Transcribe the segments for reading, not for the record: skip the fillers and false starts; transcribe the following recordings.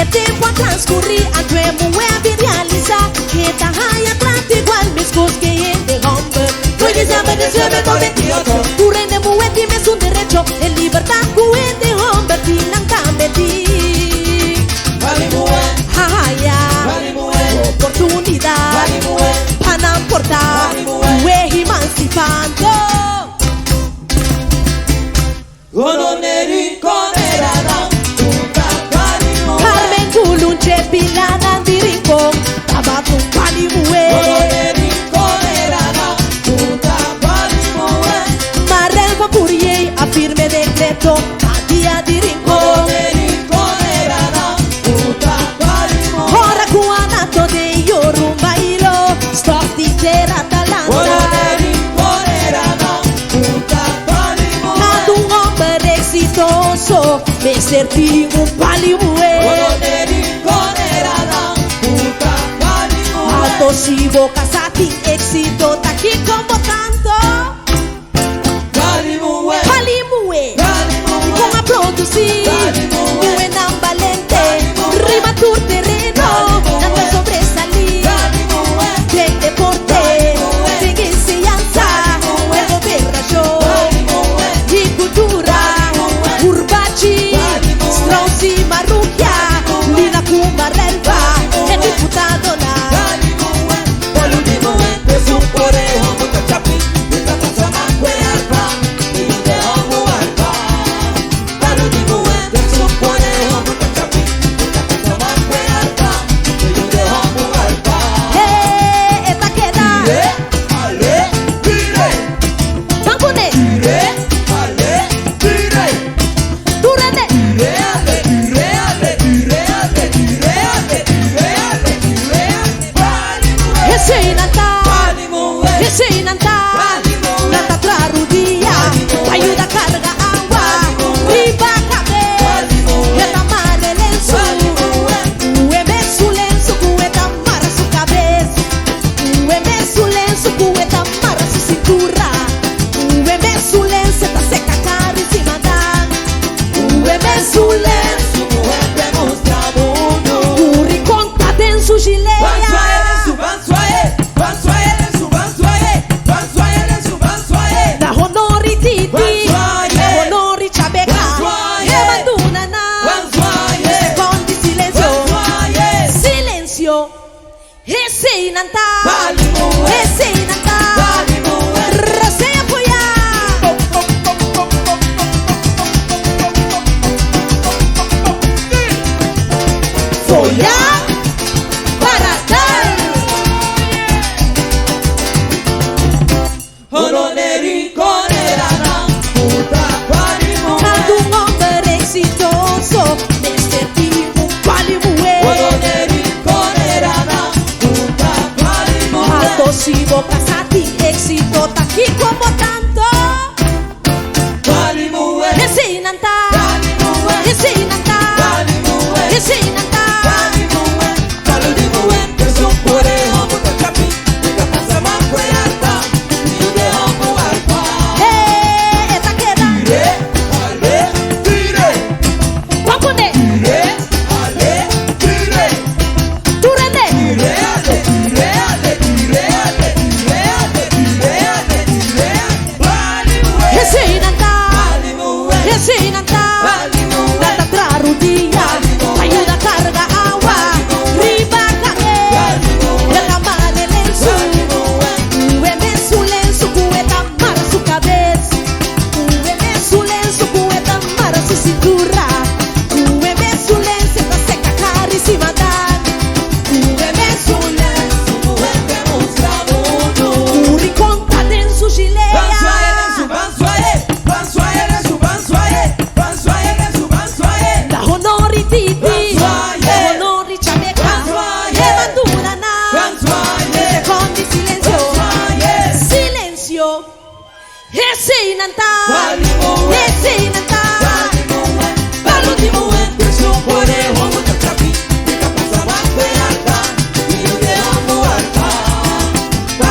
E tempo a transcorrer, a tremo web realizar. Que tá raia trata igual mis cos que interrompe. Foi dizendo que se me cometido. Tu rendemo e ti mes un derecho. En libertad ku interrompe, ti nan cameti. Haya, oportunidad. Para importar, we emancipando. Carmen Gulunche Pilana Dirico Tabatum Palimue Marel Vapurie Affirme decreto Adia Dirico Ora Kuanato de Yorumbailo Stop di terra Atalanta Ad un hombre exitoso Me sertì un palimue Alto Shivo Casati Éxito Taki como tanto Palimue Y con a producir Mue nambalente Rima tu terreno Nando sobresalir Ten deporte Ten enseñanza Juego berracho Y cultura Urbachi Strauss y Marrugia Lina Cumarelva El diputado la Sigo Casati, éxito Taki como tanto Esinanta Esinanta Esinanta Esta queda Guapone Turene Nata trarudia Ayuda carga agua Riba cague Ya tamane lensu Ueme su lensu Cueta mara su cabeza Ueme su lensu Cueta mara su cintura Ueme su lensu Ta seca carísima dan Ueme su lensu Cuete mostrado Uri conta den su gileia Onori Chabeca Evandura na Secondi silenzio Silenzio Ese inanta Ese inanta L'ultimo Questo cuore uomo da capi Che passa la querata Io te amo alta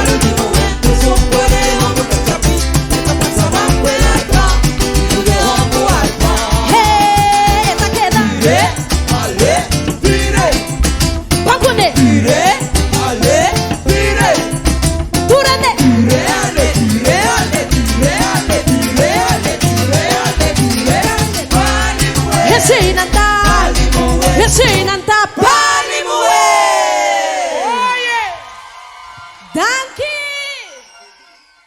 L'ultimo Questo cuore uomo da capi Che passa la querata Io te amo alta Esta queda Yesinanta Palimuwe. Oh yeah. Dan